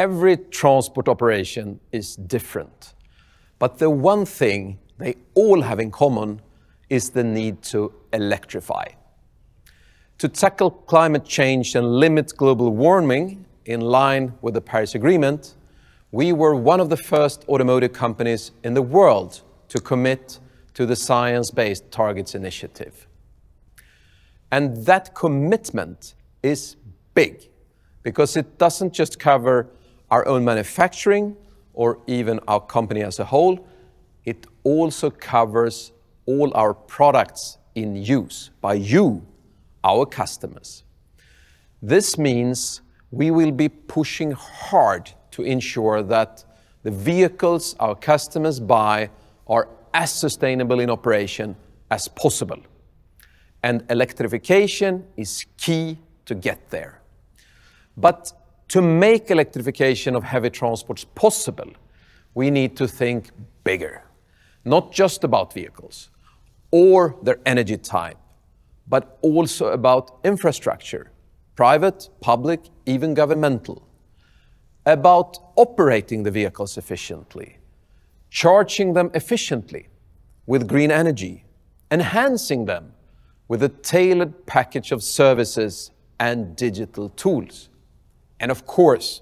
Every transport operation is different, but the one thing they all have in common is the need to electrify. To tackle climate change and limit global warming in line with the Paris Agreement, we were one of the first automotive companies in the world to commit to the Science Based Targets initiative. And that commitment is big, because it doesn't just cover our own manufacturing or even our company as a whole, it also covers all our products in use by you, our customers. This means we will be pushing hard to ensure that the vehicles our customers buy are as sustainable in operation as possible. And electrification is key to get there. But to make electrification of heavy transports possible, we need to think bigger, not just about vehicles or their energy type, but also about infrastructure, private, public, even governmental, about operating the vehicles efficiently, charging them efficiently with green energy, enhancing them with a tailored package of services and digital tools. And of course,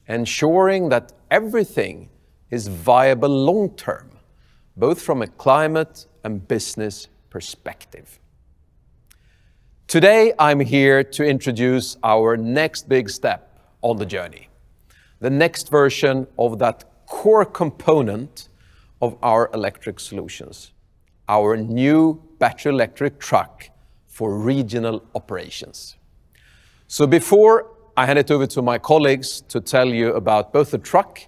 ensuring that everything is viable long-term, both from a climate and business perspective. Today, I'm here to introduce our next big step on the journey, the next version of that core component of our electric solutions, our new battery electric truck for regional operations. So before I hand it over to my colleagues to tell you about both the truck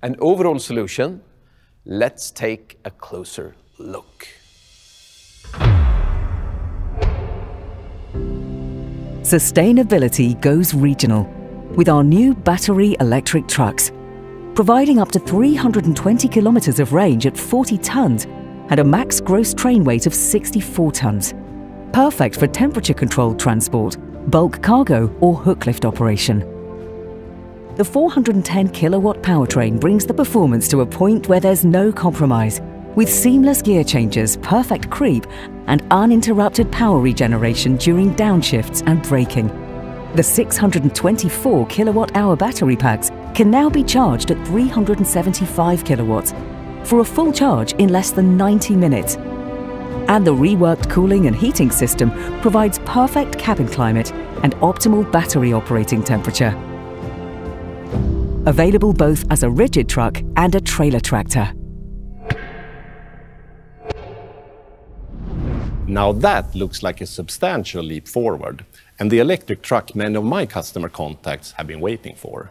and overall solution, let's take a closer look. Sustainability goes regional with our new battery electric trucks, providing up to 320 kilometers of range at 40 tons and a max gross train weight of 64 tons. Perfect for temperature-controlled transport, bulk cargo or hook lift operation. The 410 kilowatt powertrain brings the performance to a point where there's no compromise, with seamless gear changes, perfect creep and uninterrupted power regeneration during downshifts and braking. The 624 kilowatt-hour battery packs can now be charged at 375 kilowatts for a full charge in less than 90 minutes. And the reworked cooling and heating system provides perfect cabin climate and optimal battery operating temperature. Available both as a rigid truck and a trailer tractor. Now that looks like a substantial leap forward, and the electric truck many of my customer contacts have been waiting for.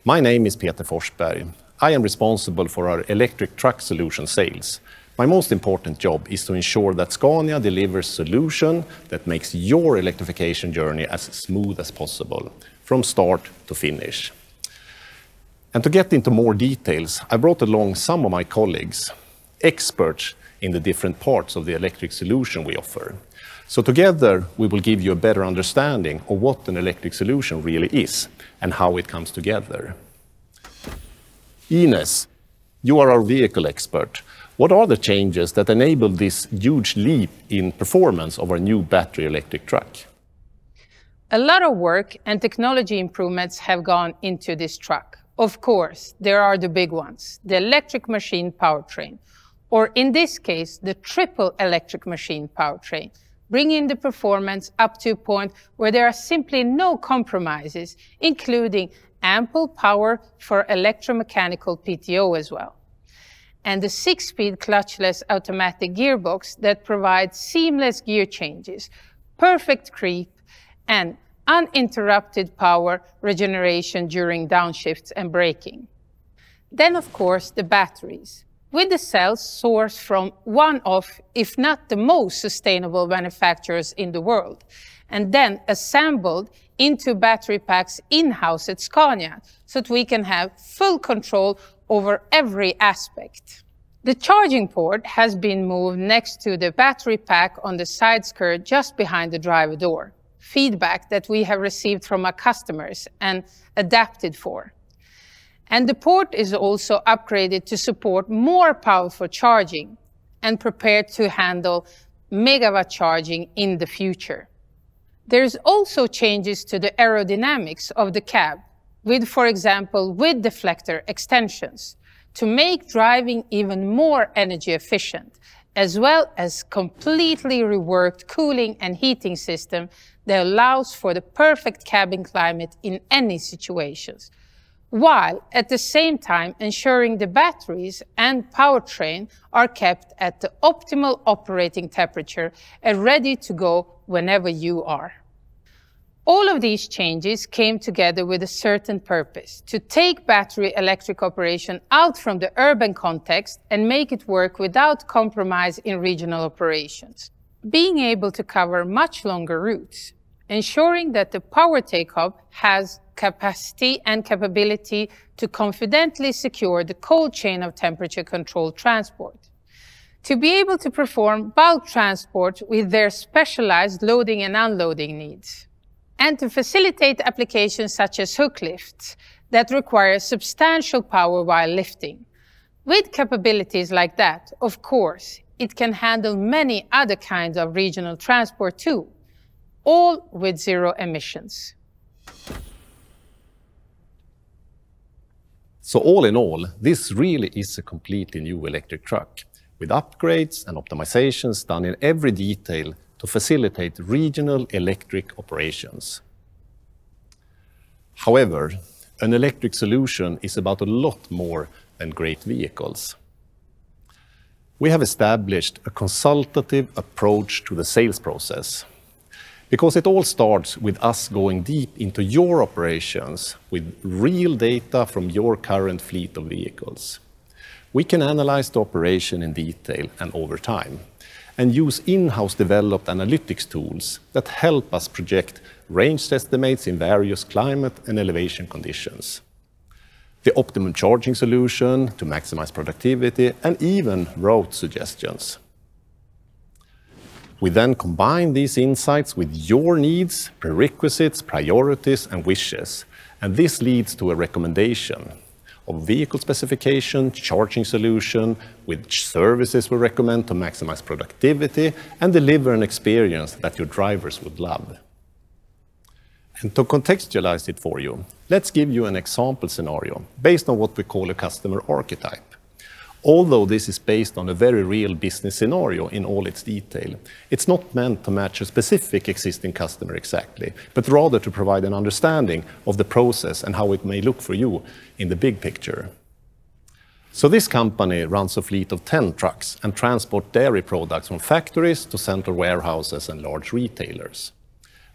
My name is Peter Forsberg. I am responsible for our electric truck solution sales. My most important job is to ensure that Scania delivers a solution that makes your electrification journey as smooth as possible, from start to finish. And to get into more details, I brought along some of my colleagues, experts in the different parts of the electric solution we offer. So together, we will give you a better understanding of what an electric solution really is and how it comes together. Ines, you are our vehicle expert. What are the changes that enable this huge leap in performance of our new battery electric truck? A lot of work and technology improvements have gone into this truck. Of course, there are the big ones, the electric machine powertrain, or in this case, the triple electric machine powertrain, bringing the performance up to a point where there are simply no compromises, including ample power for electromechanical PTO as well. And the 6-speed clutchless automatic gearbox that provides seamless gear changes, perfect creep, and uninterrupted power regeneration during downshifts and braking. Then, of course, the batteries, with the cells sourced from one of, if not the most sustainable manufacturers in the world, and then assembled into battery packs in-house at Scania, so that we can have full control over every aspect. The charging port has been moved next to the battery pack on the side skirt just behind the driver door. Feedback that we have received from our customers and adapted for. And the port is also upgraded to support more powerful charging and prepared to handle megawatt charging in the future. There's also changes to the aerodynamics of the cab, with, for example, with deflector extensions, to make driving even more energy efficient, as well as completely reworked cooling and heating system that allows for the perfect cabin climate in any situations, while at the same time ensuring the batteries and powertrain are kept at the optimal operating temperature and ready to go whenever you are. All of these changes came together with a certain purpose: to take battery electric operation out from the urban context and make it work without compromise in regional operations. Being able to cover much longer routes, ensuring that the power take-up has capacity and capability to confidently secure the cold chain of temperature-controlled transport. To be able to perform bulk transport with their specialized loading and unloading needs. And to facilitate applications such as hook lifts that require substantial power while lifting. With capabilities like that, of course, it can handle many other kinds of regional transport too, all with zero emissions. So all in all, this really is a completely new electric truck, with upgrades and optimizations done in every detail to facilitate regional electric operations. However, an electric solution is about a lot more than great vehicles. We have established a consultative approach to the sales process, because it all starts with us going deep into your operations with real data from your current fleet of vehicles. We can analyze the operation in detail and over time, and use in-house developed analytics tools that help us project range estimates in various climate and elevation conditions, the optimum charging solution to maximize productivity, and even route suggestions. We then combine these insights with your needs, prerequisites, priorities, and wishes, and this leads to a recommendation of vehicle specification, charging solution, which services we recommend to maximize productivity and deliver an experience that your drivers would love. And to contextualize it for you, let's give you an example scenario based on what we call a customer archetype. Although this is based on a very real business scenario in all its detail, it's not meant to match a specific existing customer exactly, but rather to provide an understanding of the process and how it may look for you in the big picture. So this company runs a fleet of 10 trucks and transport dairy products from factories to central warehouses and large retailers.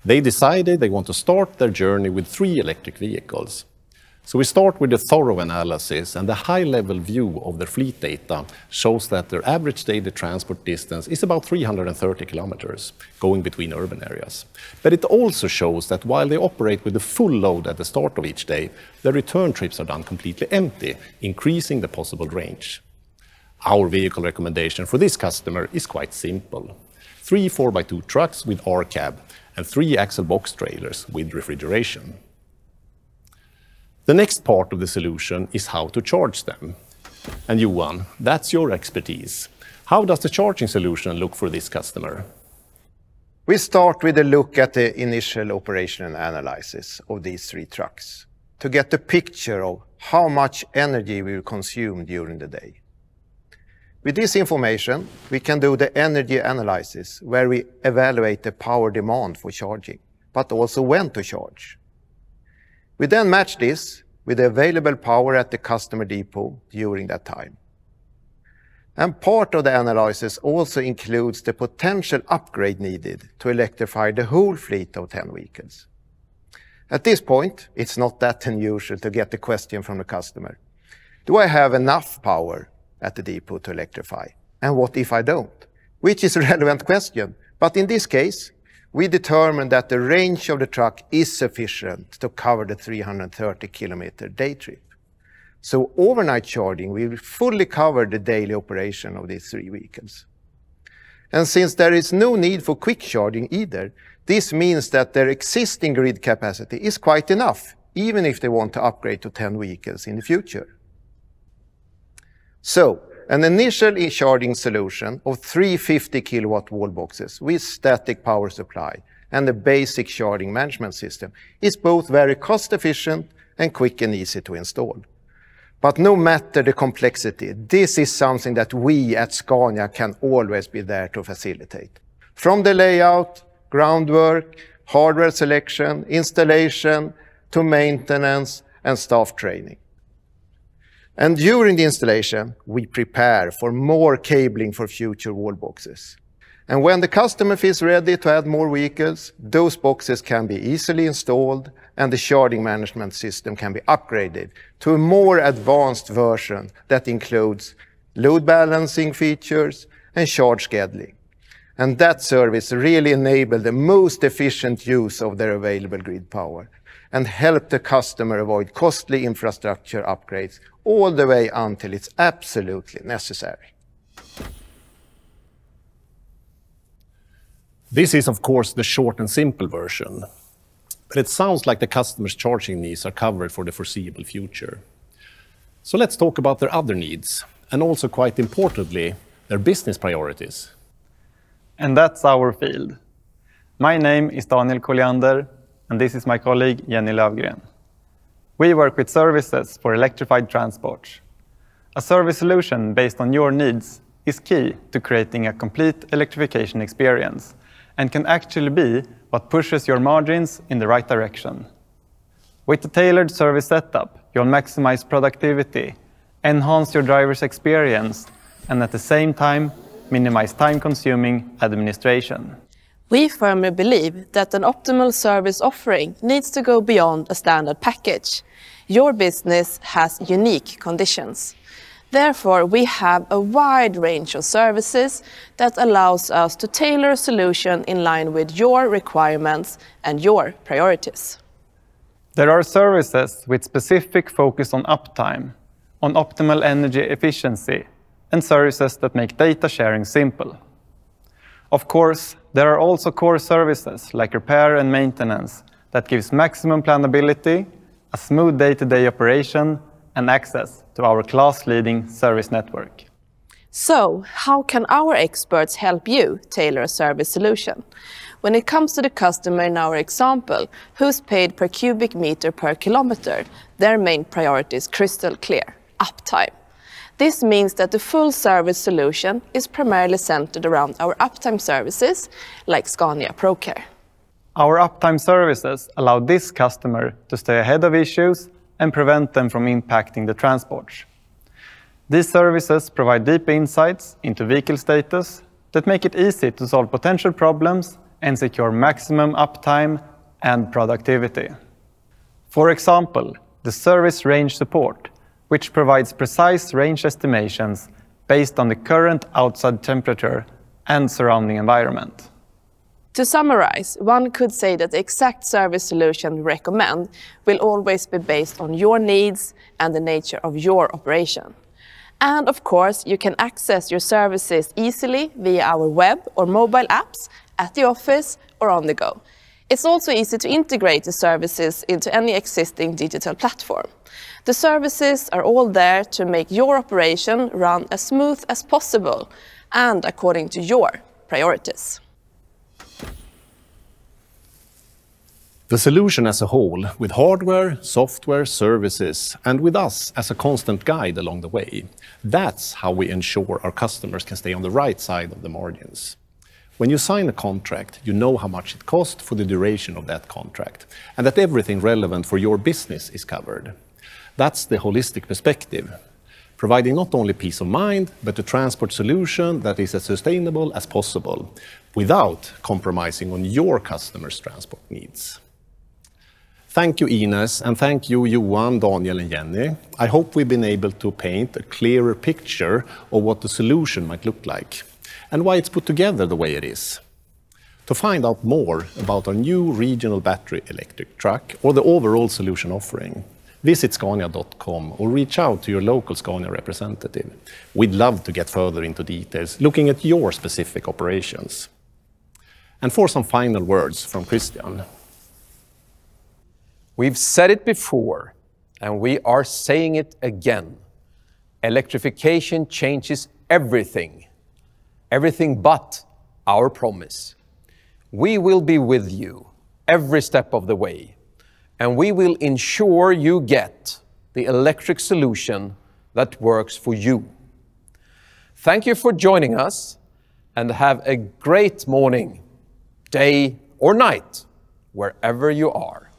They decided they want to start their journey with 3 electric vehicles. So we start with a thorough analysis, and the high-level view of their fleet data shows that their average daily transport distance is about 330 kilometers, going between urban areas. But it also shows that while they operate with a full load at the start of each day, their return trips are done completely empty, increasing the possible range. Our vehicle recommendation for this customer is quite simple: 3 4x2 trucks with R-cab and 3 axle box trailers with refrigeration. The next part of the solution is how to charge them. And Johan, that's your expertise. How does the charging solution look for this customer? We start with a look at the initial operational analysis of these 3 trucks to get a picture of how much energy we will consume during the day. With this information, we can do the energy analysis where we evaluate the power demand for charging, but also when to charge. We then match this with the available power at the customer depot during that time. And part of the analysis also includes the potential upgrade needed to electrify the whole fleet of 10 vehicles. At this point, it's not that unusual to get the question from the customer: do I have enough power at the depot to electrify? And what if I don't? Which is a relevant question, but in this case, we determined that the range of the truck is sufficient to cover the 330-kilometer day trip. So overnight charging will fully cover the daily operation of these 3 vehicles. And since there is no need for quick charging either, this means that their existing grid capacity is quite enough even if they want to upgrade to 10 vehicles in the future. So, an initial e-charging solution of 350 kilowatt wall boxes with static power supply and a basic charging management system is both very cost efficient and quick and easy to install. But no matter the complexity, this is something that we at Scania can always be there to facilitate. From the layout, groundwork, hardware selection, installation, to maintenance and staff training. And during the installation, we prepare for more cabling for future wall boxes. And when the customer feels ready to add more vehicles, those boxes can be easily installed and the charging management system can be upgraded to a more advanced version that includes load balancing features and charge scheduling. And that service really enables the most efficient use of their available grid power and help the customer avoid costly infrastructure upgrades all the way until it's absolutely necessary. This is, of course, the short and simple version, but it sounds like the customer's charging needs are covered for the foreseeable future. So let's talk about their other needs, and also, quite importantly, their business priorities. And that's our field. My name is Daniel Colliander, and this is my colleague Jenny Lövgren. We work with services for electrified transport. A service solution based on your needs is key to creating a complete electrification experience and can actually be what pushes your margins in the right direction. With a tailored service setup, you'll maximize productivity, enhance your driver's experience, and at the same time, minimize time-consuming administration. We firmly believe that an optimal service offering needs to go beyond a standard package. Your business has unique conditions. Therefore, we have a wide range of services that allows us to tailor a solution in line with your requirements and your priorities. There are services with specific focus on uptime, on optimal energy efficiency, and services that make data sharing simple. Of course, there are also core services like repair and maintenance that gives maximum plannability, a smooth day-to-day operation, and access to our class-leading service network. So, how can our experts help you tailor a service solution? When it comes to the customer in our example, who's paid per cubic meter per kilometer, their main priority is crystal clear: uptime. This means that the full service solution is primarily centered around our uptime services, like Scania ProCare. Our uptime services allow this customer to stay ahead of issues and prevent them from impacting the transport. These services provide deep insights into vehicle status that make it easy to solve potential problems and secure maximum uptime and productivity. For example, the service range support, which provides precise range estimations based on the current outside temperature and surrounding environment. To summarize, one could say that the exact service solution we recommend will always be based on your needs and the nature of your operation. And of course, you can access your services easily via our web or mobile apps, at the office or on the go. It's also easy to integrate the services into any existing digital platform. The services are all there to make your operation run as smooth as possible and according to your priorities. The solution as a whole, with hardware, software, services, and with us as a constant guide along the way, that's how we ensure our customers can stay on the right side of the margins. When you sign a contract, you know how much it costs for the duration of that contract, and that everything relevant for your business is covered. That's the holistic perspective, providing not only peace of mind, but a transport solution that is as sustainable as possible, without compromising on your customers' transport needs. Thank you, Ines, and thank you, Johan, Daniel, and Jenny. I hope we've been able to paint a clearer picture of what the solution might look like, and why it's put together the way it is. To find out more about our new regional battery electric truck or the overall solution offering, visit Scania.com or reach out to your local Scania representative. We'd love to get further into details, looking at your specific operations. And for some final words from Christian. We've said it before, and we are saying it again. Electrification changes everything. Everything but our promise. We will be with you every step of the way, and we will ensure you get the electric solution that works for you. Thank you for joining us, and have a great morning, day or night, wherever you are.